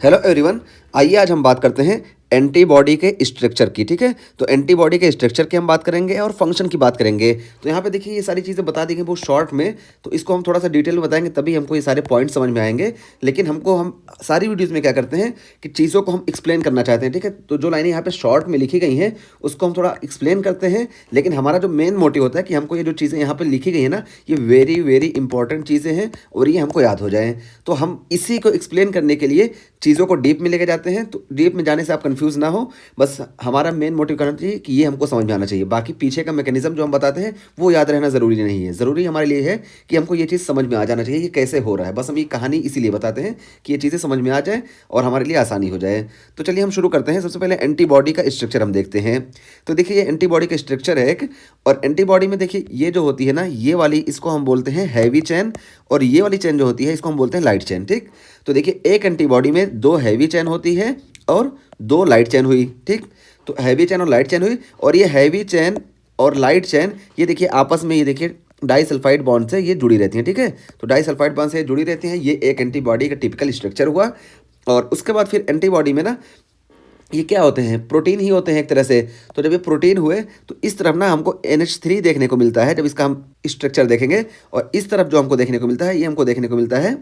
Hello everyone. आइए आज हम बात करते हैं एंटीबॉडी के स्ट्रक्चर की। ठीक है, तो एंटीबॉडी के स्ट्रक्चर की हम बात करेंगे और फंक्शन की बात करेंगे। तो यहाँ पे देखिए ये सारी चीज़ें बता दी गई बहुत शॉर्ट में, तो इसको हम थोड़ा सा डिटेल में बताएंगे तभी हमको ये सारे पॉइंट समझ में आएंगे। लेकिन हम सारी वीडियोज़ में क्या करते हैं कि चीज़ों को हम एक्सप्लेन करना चाहते हैं। ठीक है, तो जो लाइनें यहाँ पे शॉर्ट में लिखी गई हैं उसको हम थोड़ा एक्सप्लेन करते हैं। लेकिन हमारा जो मेन मोटिव होता है कि हमको ये जो चीज़ें यहाँ पर लिखी गई है ना, ये वेरी वेरी इंपॉर्टेंट चीज़ें हैं और ये हमको याद हो जाएँ। तो हम इसी को एक्सप्लेन करने के लिए चीज़ों को डीप में लेके जाते हैं। तो डीप में जाने से आप कंफ्यूज ना हो, बस हमारा मेन मोटिव करना चाहिए कि ये हमको समझ में आना चाहिए। बाकी पीछे का मैकेनिज्म जो हम बताते हैं वो याद रहना ज़रूरी नहीं है। ज़रूरी हमारे लिए है कि हमको ये चीज़ समझ में आ जाना चाहिए कि कैसे हो रहा है। बस हम ये कहानी इसीलिए बताते हैं कि ये चीज़ें समझ में आ जाए और हमारे लिए आसानी हो जाए। तो चलिए हम शुरू करते हैं। सबसे पहले एंटीबॉडी का स्ट्रक्चर हम देखते हैं। तो देखिए ये एंटीबॉडी का स्ट्रक्चर है एक, और एंटीबॉडी में देखिए ये जो होती है ना, ये वाली इसको हम बोलते हैं हैवी चेन, और ये वाली चेन जो होती है इसको हम बोलते हैं लाइट चेन। ठीक, तो देखिए एक एंटीबॉडी में दो हैवी चेन होती है और दो लाइट चेन हुई। ठीक, तो हैवी चेन और लाइट चेन हुई, और ये हैवी चेन और लाइट चेन ये देखिए आपस में, ये देखिए डाइसल्फाइड बॉन्ड से ये जुड़ी रहती हैं। ठीक है, तो डाइसल्फाइड बॉन्ड से जुड़ी रहती हैं। ये एक एंटीबॉडी का टिपिकल स्ट्रक्चर हुआ। और उसके बाद फिर एंटीबॉडी में ना ये क्या होते हैं, प्रोटीन ही होते हैं एक तरह से। तो जब ये प्रोटीन हुए तो इस तरफ ना हमको NH3 देखने को मिलता है जब इसका हम स्ट्रक्चर देखेंगे, और इस तरफ जो हमको देखने को मिलता है ये हमको देखने को मिलता है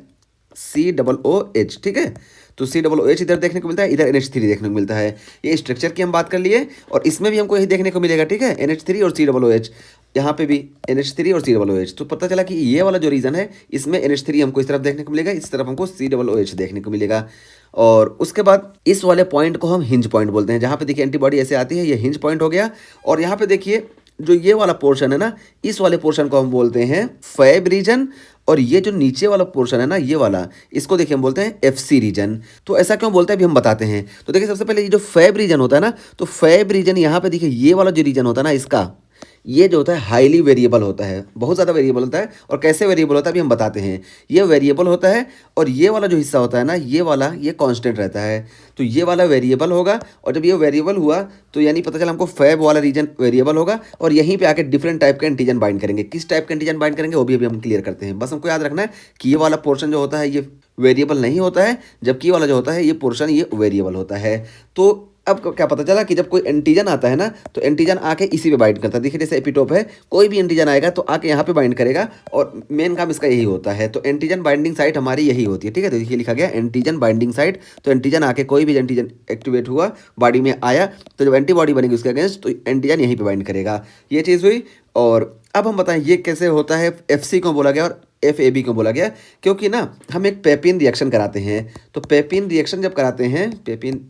COOH। ठीक है, तो COOH इधर देखने को मिलता है, इधर NH3 देखने को मिलता है। ये स्ट्रक्चर की हम बात कर लिए, और इसमें भी हमको यही देखने को मिलेगा। ठीक है, NH3 और COOH, यहाँ पे भी NH3 और COOH। तो पता चला कि ये वाला जो रीज़न है इसमें NH3 हमको इस तरफ देखने को मिलेगा, इस तरफ हमको COOH देखने को मिलेगा। और उसके बाद इस वाले पॉइंट को हम हिंज पॉइंट बोलते हैं। जहाँ पे देखिए एंटीबॉडी ऐसे आती है, ये हिंज पॉइंट हो गया। और यहाँ पे देखिए जो ये वाला पोर्शन है ना, इस वाले पोर्शन को हम बोलते हैं फैब रीजन, और ये जो नीचे वाला पोर्शन है ना, ये वाला, इसको देखिए हम बोलते हैं FC रीजन। तो ऐसा क्यों बोलते हैं अभी हम बताते हैं। तो देखिए सबसे पहले ये जो फैब रीजन होता है ना, तो फैब रीजन यहाँ पे देखिए ये वाला जो रीजन होता है ना इसका, ये जो होता है हाईली वेरिएबल होता है, बहुत ज़्यादा वेरिएबल होता है। और कैसे वेरिएबल होता है अभी हम बताते हैं। ये वेरिएबल होता है, और ये वाला जो हिस्सा होता है ना, ये वाला ये कांस्टेंट रहता है। तो ये वाला वेरिएबल होगा, और जब ये वेरिएबल हुआ तो यानी पता चला हमको फैब वाला रीजन वेरिएबल होगा, और यहीं पे आके डिफरेंट टाइप के एंटीजन बाइंड करेंगे। किस टाइप के एंटीजन बाइंड करेंगे वो भी अभी हम क्लियर करते हैं। बस हमको याद रखना है कि ये वाला पोर्शन जो होता है ये वेरिएबल नहीं होता है, जबकि ये वाला जो होता है ये पोर्शन ये वेरिएबल होता है। तो अब क्या पता चला कि जब कोई एंटीजन आता है ना, तो एंटीजन आके इसी पे बाइंड करता है। देखिए जैसे एपिटोप है, कोई भी एंटीजन आएगा तो आके यहाँ पे बाइंड करेगा, और मेन काम इसका यही होता है। तो एंटीजन बाइंडिंग साइट हमारी यही होती है। ठीक है, तो देखिए लिखा गया एंटीजन बाइंडिंग साइट। तो एंटीजन आके, कोई भी एंटीजन एक्टिवेट हुआ बॉडी में आया, तो जब एंटीबॉडी बनेगी उसके अगेंस्ट, तो एंटीजन यहीं पर बाइंड करेगा। ये चीज़ हुई। और अब हम बताएं ये कैसे होता है। FC क्यों बोला गया और FAB क्यों बोला गया, क्योंकि ना हम एक पेपिन रिएक्शन कराते हैं। तो पेपिन रिएक्शन जब कराते हैं, पेपिन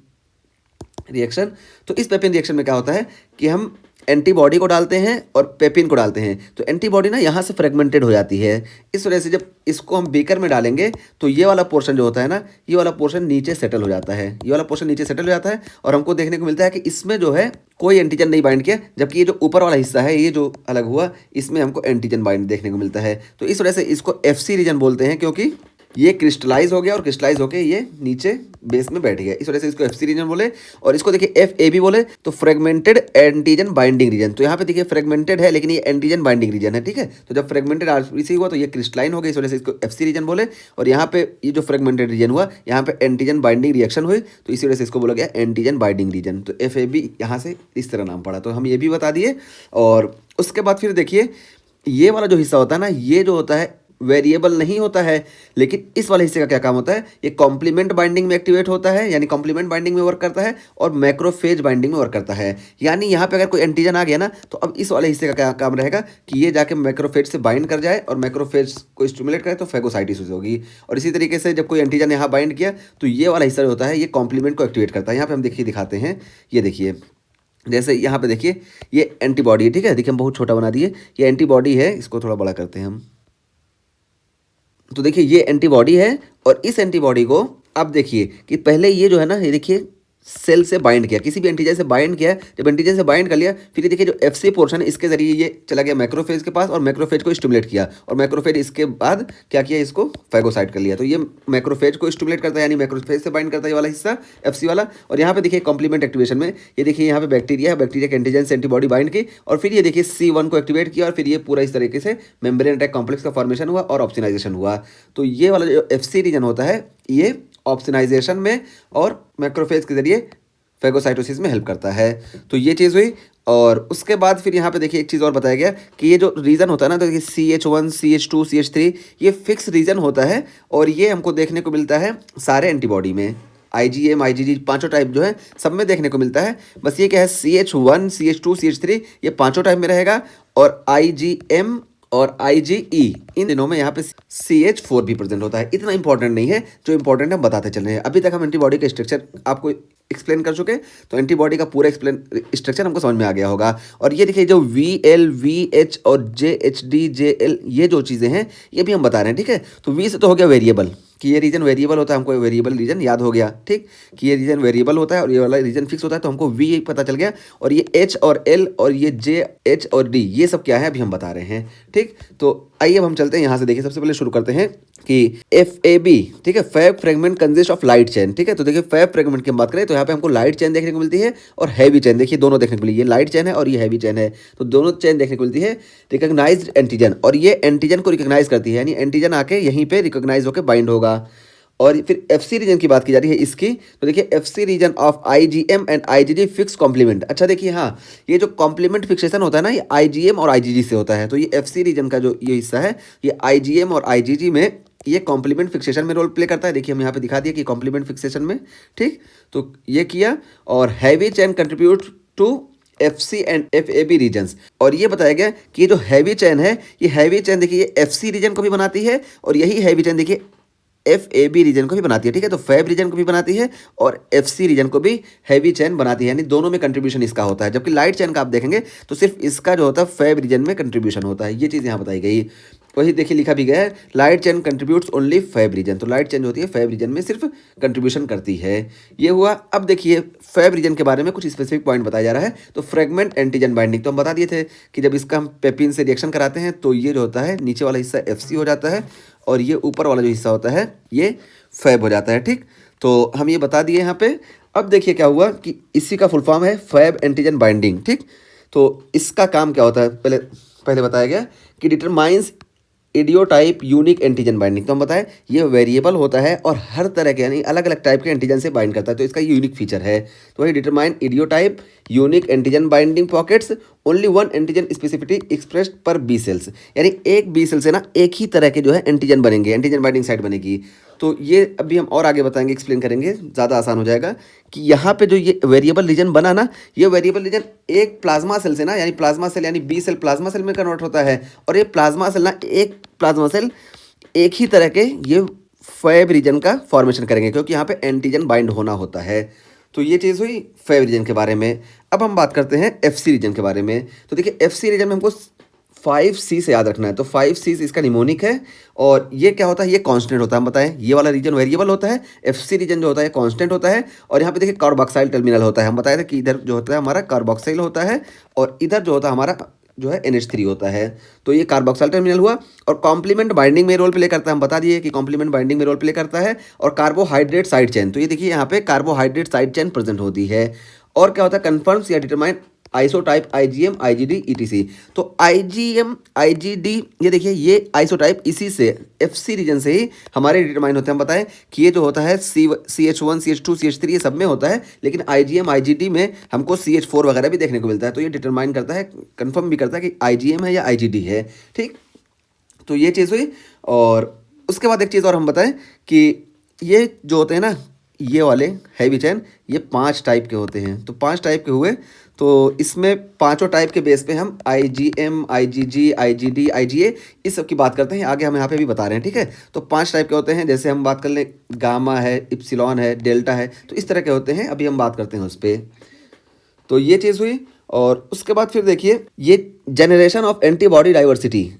रिएक्शन, तो इस पेपिन रिएक्शन में क्या होता है कि हम एंटीबॉडी को डालते हैं और पेपिन को डालते हैं। तो एंटीबॉडी ना यहाँ से फ्रेगमेंटेड हो जाती है। इस वजह से जब इसको हम बीकर में डालेंगे तो ये वाला पोर्शन जो होता है ना, ये वाला पोर्शन नीचे सेटल हो जाता है। ये वाला पोर्शन नीचे सेटल हो जाता है, और हमको देखने को मिलता है कि इसमें जो है कोई एंटीजन नहीं बाइंड किया, जबकि ये जो ऊपर वाला हिस्सा है, ये जो अलग हुआ, इसमें हमको एंटीजन बाइंड देखने को मिलता है। तो इस वजह से इसको FC रीजन बोलते हैं, क्योंकि ये क्रिस्टलाइज हो गया और क्रिस्टलाइज होके ये नीचे बेस में बैठ गया। इस वजह से इसको FC रीजन बोले। और इसको देखिए FAB बोले, तो फ्रेगमेंटेड एंटीजन बाइंडिंग रीजन। तो यहाँ पे देखिए फ्रेगमेंटेड है, लेकिन ये एंटीजन बाइंडिंग रीजन है। ठीक है, तो जब फ्रेगमेंटेड RBC हुआ तो ये क्रिस्टलाइन हो गया, इस वजह से इसको FC रीजन बोले। और यहाँ पे ये जो फ्रेगमेंटेड रीजन हुआ, यहाँ पे एंटीजन बाइंडिंग रिएक्शन हुई, तो इसी वजह से इसको बोला गया एंटीजन बाइंडिंग रीजन। तो FAB यहाँ से इस तरह नाम पड़ा। तो हम ये भी बता दिए। और उसके बाद फिर देखिए ये वाला जो हिस्सा होता है ना, ये जो होता है वेरिएबल नहीं होता है, लेकिन इस वाले हिस्से का क्या काम होता है, ये कॉम्प्लीमेंट बाइंडिंग में एक्टिवेट होता है, यानी कॉम्प्लीमेंट बाइंडिंग में वर्क करता है, और मैक्रोफेज बाइंडिंग में वर्क करता है। यानी यहाँ पे अगर कोई एंटीजन आ गया ना, तो अब इस वाले हिस्से का क्या काम रहेगा कि ये जाके मैक्रोफेज से बाइंड कर जाए, और मैक्रोफेज को स्टिमुलेट करे तो फैगोसाइटोसिस होगी। और इसी तरीके से जब कोई एंटीजन यहाँ बाइंड किया, तो ये वाला हिस्सा जो होता है ये कॉम्प्लीमेंट को एक्टिवेट करता है। यहाँ पे हम देखिए दिखाते हैं, ये देखिए जैसे यहाँ पे देखिए ये एंटीबॉडी है। ठीक है, देखिए हम बहुत छोटा बना दिए, ये एंटीबॉडी है, इसको थोड़ा बड़ा करते हैं हम। तो देखिए ये एंटीबॉडी है, और इस एंटीबॉडी को अब देखिए कि पहले ये जो है ना, ये देखिए सेल से बाइंड किया, किसी भी एंटीजन से बाइंड किया। जब एंटीजन से बाइंड कर लिया, फिर ये देखिए जो FC पोर्शन है इसके जरिए ये चला गया मैक्रोफेज के पास, और मैक्रोफेज को स्टिमुलेट किया, और मैक्रोफेज इसके बाद क्या किया, इसको फैगोसाइट कर लिया। तो ये मैक्रोफेज को स्टिमुलेट करता है, यानी मैक्रोफेज से बाइंड करता है ये वाला हिस्सा FC वाला। और यहाँ पे देखिए कॉम्प्लीमेंट एक्टिवेशन में ये देखिए यहाँ पे बैक्टीरिया है, बैक्टीरिया के एंटीजन से एंटीबॉडी बाइंड की, और फिर ये देखिए C1 को एक्टिवेट किया, और फिर ये पूरा इस तरीके से मेम्ब्रेन अटैक कॉम्प्लेक्स का फॉर्मेशन हुआ और ऑप्सोनाइजेशन हुआ। तो ये वाला जो FC रीजन होता है ये ऑप्सनाइजेशन में और मैक्रोफेज के जरिए फेगोसाइटोसिस में हेल्प करता है। तो ये चीज़ हुई। और उसके बाद फिर यहाँ पे देखिए एक चीज़ और बताया गया कि ये जो रीजन होता है ना, तो देखिए CH1 CH2 CH3 ये फिक्स रीजन होता है और ये हमको देखने को मिलता है सारे एंटीबॉडी में। IgM IgG पांचों टाइप जो है सब में देखने को मिलता है। बस ये क्या है, CH1 CH2 CH3 ये पांचों टाइप में रहेगा और IgM और IgE इन दिनों में यहाँ पे CH4 भी प्रेजेंट होता है। इतना इंपॉर्टेंट नहीं है, जो इंपॉर्टेंट है हम बताते चल रहे हैं। अभी तक हम एंटीबॉडी के स्ट्रक्चर आपको एक्सप्लेन कर चुके, तो एंटीबॉडी का पूरा स्ट्रक्चर हमको समझ में आ गया होगा। और ये देखिए जो VL VH और JHD JL ये जो चीज़ें हैं ये भी हम बता रहे हैं, ठीक है। तो V से तो हो गया वेरिएबल, कि ये रीजन वेरिएबल होता है, हमको वेरिएबल रीजन याद हो गया, ठीक, कि ये रीजन वेरिएबल होता है और ये वाला रीजन फिक्स होता है, तो हमको V पता चल गया। और ये H और L और ये J H और D ये सब क्या है अभी हम बता रहे हैं, ठीक। तो आइए अब हम चलते हैं यहाँ से। देखिए सबसे पहले शुरू करते हैं कि FAB, ठीक है, fab fragment consist of light chain, ठीक है। तो देखिए फैब फ्रेगमेंट की हम बात करें तो यहाँ पे हमको लाइट चेन देखने को मिलती है और हैवी चेन, देखिए दोनों देखने को मिली, ये लाइट चेन है और ये हैवी चेन है, तो दोनों चेन देखने को मिलती है। रिकॉग्नाइज्ड एंटीजन, और ये एंटीजन को रिकॉग्नाइज करती है, यानी एंटीजन आके यहीं पे रिकॉग्नाइज होकर बाइंड होगा। और फिर FC रीजन की बात की जा रही है इसकी, तो देखिए FC region of IgM and IgG fix complement. अच्छा देखिए, हाँ, ये जो कॉम्प्लीमेंट फिक्सेशन होता है ना, ये IgM और IgG से होता है। तो ये FC रीजन का जो ये हिस्सा है, ये IgM और IgG में ये कॉम्प्लीमेंट फिक्सेशन में रोल प्ले करता है। देखिए हम यहाँ पे दिखा दिया कि कॉम्प्लीमेंट फिक्सेशन में, ठीक। तो ये किया। और heavy chain contribute to FC and FAB regions, और ये बताया गया कि ये जो हैवी चेन है, ये हैवी चेन देखिए ये FC रीजन को भी बनाती है और यही हैवी चेन देखिए FAB रीजन को भी बनाती है, ठीक है। तो फैब रीजन को भी बनाती है और FC रीजन को भी हैवी चेन बनाती है, यानी दोनों में कंट्रीब्यूशन इसका होता है। जबकि लाइट चेन का आप देखेंगे तो सिर्फ इसका जो होता है फैब रीजन में कंट्रीब्यूशन होता है। ये चीज़ यहाँ बताई गई। वही देखिए लिखा भी गया है, light chain contributes only fab region. तो लाइट चेन जो होती है फैब रीजन में सिर्फ कंट्रीब्यूशन करती है। ये हुआ। अब देखिए फैब रीजन के बारे में कुछ स्पेसिफिक पॉइंट बताया जा रहा है। तो फ्रेगमेंट एंटीजन बाइंडिंग तो हम बता दिए थे कि जब इसका हम पेपिन से रिएक्शन कराते हैं तो ये जो होता है नीचे वाला हिस्सा FC हो जाता है और ये ऊपर वाला जो हिस्सा होता है ये फैब हो जाता है, ठीक। तो हम ये बता दिए यहाँ पे। अब देखिए क्या हुआ कि इसी का फुल फॉर्म है फैब एंटीजन बाइंडिंग, ठीक। तो इसका काम क्या होता है, पहले बताया गया कि डिटरमाइंस इडियोटाइप यूनिक एंटीजन बाइंडिंग। तो हम बताएं ये वेरिएबल होता है और हर तरह के यानी अलग अलग टाइप के एंटीजन से बाइंड करता है, तो इसका यूनिक फीचर है। तो वही determine idiotype unique antigen binding pockets only one antigen specificity expressed पर B सेल्स, यानी एक B सेल से ना एक ही तरह के जो है एंटीजन बनेंगे, एंटीजन बाइंडिंग साइट बनेगी। तो ये अभी हम और आगे बताएंगे, एक्सप्लेन करेंगे, ज़्यादा आसान हो जाएगा कि यहाँ पे जो ये वेरिएबल रीजन बना ना, ये वेरिएबल रीजन एक प्लाज्मा सेल से ना, यानी प्लाज्मा सेल यानी B सेल प्लाज्मा सेल में कन्वर्ट होता है और ये प्लाज्मा सेल ना एक प्लाज्मा सेल एक ही तरह के ये फैब रीजन का फॉर्मेशन करेंगे, क्योंकि यहाँ पे एंटीजन बाइंड होना होता है। तो ये चीज़ हुई फैब रीजन के बारे में। अब हम बात करते हैं FC रीजन के बारे में। तो देखिए FC रीजन में हमको 5C से याद रखना है। तो 5C इसका निमोनिक है और ये क्या होता है, ये कांस्टेंट होता है। हम बताएं ये वाला रीजन वेरिएबल होता है, FC रीजन जो होता है कांस्टेंट होता है। और यहाँ पे देखिए कार्बोक्साइल टर्मिनल होता है। हम बताए थे कि इधर जो होता है हमारा कार्बोक्साइल होता है और इधर जो होता है हमारा जो है NH3 होता है। तो ये कार्बोक्साइल टर्मिनल हुआ। और कॉम्प्लीमेंट बाइंडिंग में रोल प्ले करता है, हम बता दिए कि कॉम्प्लीमेंट बाइंडिंग में रोल प्ले करता है। और कार्बोहाइड्रेट साइड चेन, तो ये देखिए यहाँ पे कार्बोहाइड्रेट साइड चेन प्रेजेंट होती है। और क्या होता है, कन्फर्म्स या determine isotype IgM IgD ETC। तो IgM IgD ये देखिए ये आइसोटाइप इसी से FC रीजन से ही हमारे डिटरमाइन होते हैं। हम बताएं कि ये जो होता है CH1 CH2 CH3 ये सब में होता है, लेकिन IgM IgD में हमको CH4 वगैरह भी देखने को मिलता है। तो ये डिटरमाइन करता है, कंफर्म भी करता है कि IgM है या IgD है, ठीक। तो ये चीज़ हुई। और उसके बाद एक चीज़ और हम बताएं कि ये जो होते हैं ना ये वाले हैवी चेन, ये 5 टाइप के होते हैं। तो 5 टाइप के हुए, तो इसमें पांचों टाइप के बेस पे हम IgM IgG IgD IgA इस सब की बात करते हैं। आगे हम यहाँ पे भी बता रहे हैं, ठीक है। तो 5 टाइप के होते हैं, जैसे हम बात कर लें गामा है, इप्सिलॉन है, डेल्टा है, तो इस तरह के होते हैं। अभी हम बात करते हैं उस पर। तो ये चीज़ हुई। और उसके बाद फिर देखिए ये जनरेशन ऑफ एंटीबॉडी डाइवर्सिटी,